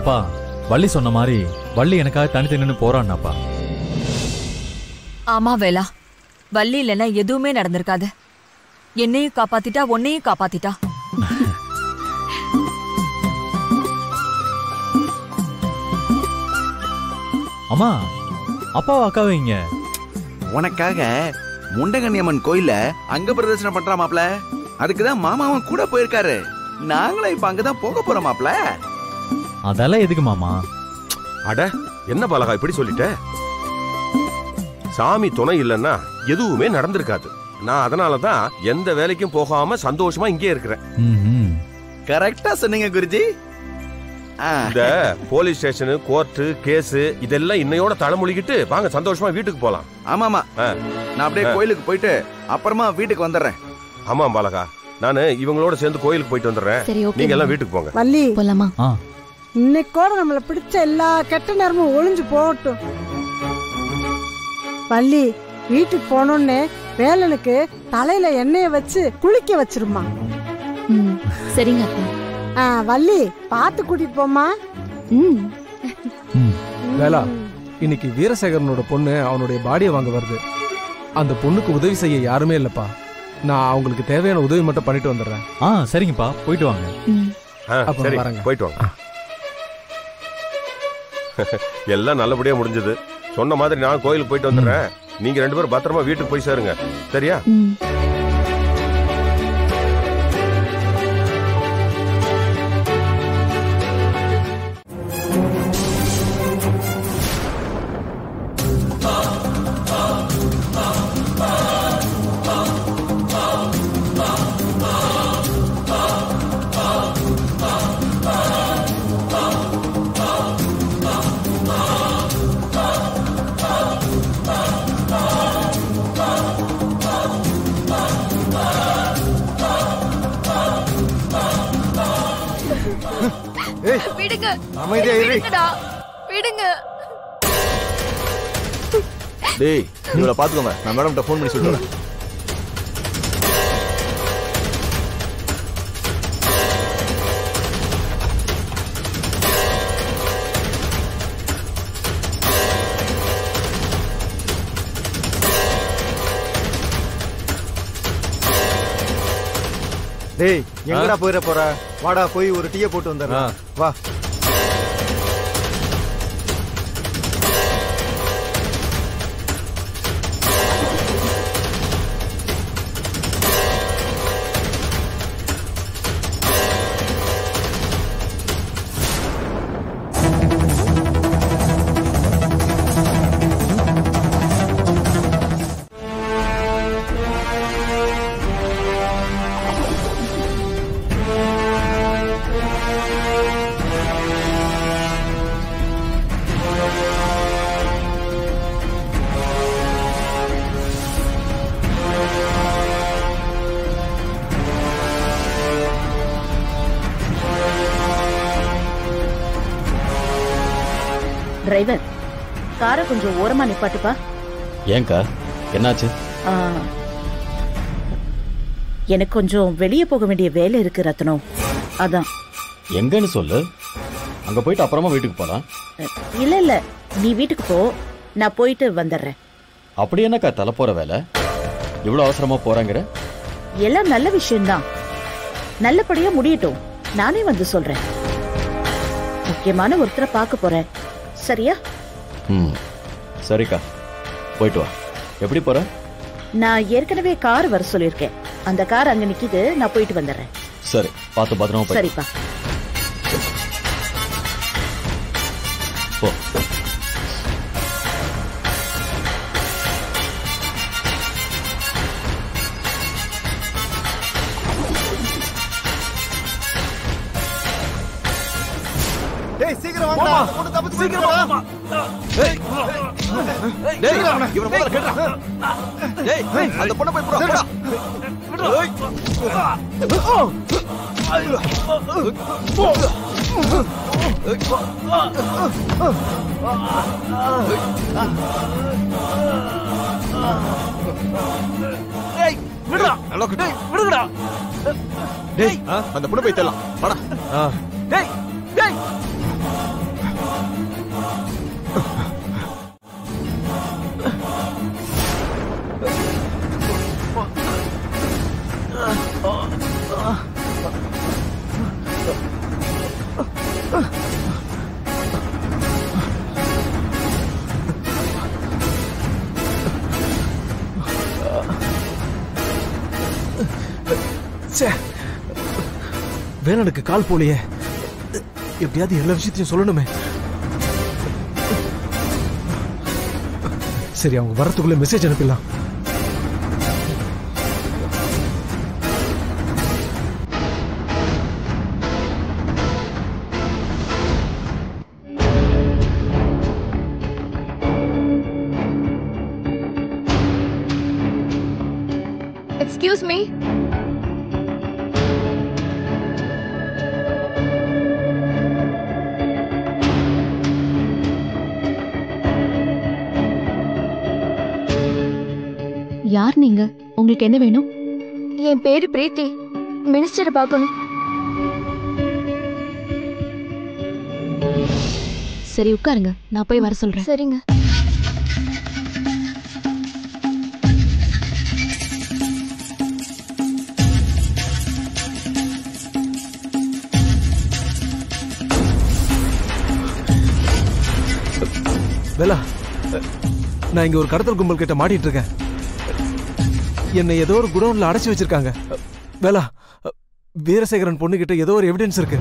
அப்பா வள்ளி சொன்ன மாதிரி வள்ளி எனக்காக தனித்து நின்று போறான்னாப்பா. ஆமா வேலா, வள்ளி இல்லைன்னா எதுவுமே நடந்திருக்காது. என்னையும் காப்பாத்திட்டா, உன்னையும் காப்பாத்திட்டா. அம்மா அப்பாவை அக்காவை இங்க உனக்காக முண்டகன்னியம்மன் கோயில அங்க பிரதர்சனம் பண்றா மாப்ள. அதுக்குதான் மாமாவும் கூட போயிருக்காரு. நாங்களும் இப்ப அங்கதான் போக போறோம் மாப்ள. அதெல்லாம் எதுக்கு மாமா? அட என்ன பாலகா இப்படி சொல்லிட்ட? சாமி துணை இல்லைன்னா எதுவுமே நடந்திருக்காது. நான் அதனாலதான் எந்த வேலைக்கும் போகாம சந்தோஷமா இங்கே இருக்கிறேன். கரெக்டா சொன்னீங்க குருஜி. இந்த போலீஸ் ஸ்டேஷன், கோர்ட்டு, கேஸ் இதெல்லாம் இன்னையோட தலைமொழிகிட்டு வாங்க சந்தோஷமா வீட்டுக்கு போலாம். ஆமாமா, நான் அப்படியே கோயிலுக்கு போயிட்டு அப்புறமா வீட்டுக்கு வந்துடுறேன். ஆமா பாலகா, நானு இவங்களோட சேர்ந்து கோயிலுக்கு போயிட்டு வந்துடுறேன். நீங்க எல்லாம் வீட்டுக்கு போங்க. வள்ளி போலாமா? இன்னைக்கோட நம்மள பிடிச்ச எல்லா கெட்ட நேரமும் ஒளிஞ்சு போகட்டும். வள்ளி வீட்டுக்கு போனோன்னு வேலனுக்கு தலையில எண்ணெய வச்சு குளிக்க வச்சிருமா. சரிங்க. வள்ளி பாத்து கூட்டிட்டு போமா. வேலா, இன்னைக்கு வீரசேகரனோட பொண்ணு அவனுடைய பாடியை வாங்க வருது. அந்த பொண்ணுக்கு உதவி செய்ய யாருமே இல்லப்பா. நான் அவங்களுக்கு தேவையான உதவி மட்டும் பண்ணிட்டு வந்துடுறேன். சரிங்கப்பா, போயிட்டு வாங்க. சரி, போயிட்டு வாங்க. எல்லாம் நல்லபடியா முடிஞ்சது. சொன்ன மாதிரி நான் கோயிலுக்கு போயிட்டு வந்துடுறேன். நீங்க 2 பேரும் பத்திரமா வீட்டுக்கு போய் சேருங்க. சரியா? டேய், இவளை பாத்துக்கோங்க. நான் மேடம் போன் பண்ணி சொல்றேன். டேய், எங்கடா போயிட போற? வாடா போய் ஒரு டீயை போட்டு வந்துடுறேன். வா. டிரைவர், காரை கொஞ்சம் ஓரமா நிப்பாட்டுப்பா. ஏங்கா, என்னாச்சு? எனக்கு கொஞ்சம் வெளியே போக வேண்டிய வேலை இருக்கு ரத்னம். அதான். எங்கன்னு சொல்லு, அங்க போயிட்டு அப்புறமா வீட்டுக்கு போலாம். இல்ல இல்ல, நீ வீட்டுக்கு போ, நான் போயிட்டு வந்துடுறேன். அப்படி என்னக்கா தலை போற வேலை? இவ்வளவு அவசரமா போறாங்கிற? எல்லாம் நல்ல விஷயம்தான், நல்லபடியா முடியட்டும். நானே வந்து சொல்றேன். முக்கியமான ஒருத்தரை பார்க்க போறேன். சரியா? சரிக்கா, போயிட்டு வா. எப்படி போற? நான் ஏற்கனவே கார் வர சொல்லியிருக்கேன். அந்த கார் அங்க நிக்குது, நான் போயிட்டு வந்துடுறேன். சரி, பார்த்து பத்திரமா போய். சரிப்பா. போ. டேய், சீக்கிரம் வாங்கடா. பொண்ணு தப்பிச்சு போயிடுறா. டேய், இவனை முதல்ல கேட்றா. டேய், அந்த பொண்ணை போய் போடா. டேய். டேய், விடுடா. டேய், விடுடா. டேய், அந்த பொண்ணை போய் தள்ளலாம். வாடா. டேய், டேய். வேலனுக்கு கால் போலியே, எப்படியாவது எல்லா விஷயத்தையும் சொல்லணுமே. சரி, அவங்க வரத்துக்குள்ள மெசேஜ் அனுப்பிடலாம். Excuse me. யார் நீங்க? உங்களுக்கு என்ன வேணும்? என் பேரு பிரீத்தி. மினிஸ்டரை பார்க்கணும். சரி, உட்காருங்க, நான் போய் வர சொல்றேன். சரிங்க. வேலா, நான் இங்க ஒரு கடத்தல் கும்பல் கிட்ட மாட்டிட்டு இருக்கேன். என்னை ஏதோ ஒரு குடோன்ல அடைச்சு வச்சிருக்காங்க. வேலா, வீரசேகரன் பொண்ணு கிட்ட ஏதோ ஒரு எவிடன்ஸ் இருக்கு.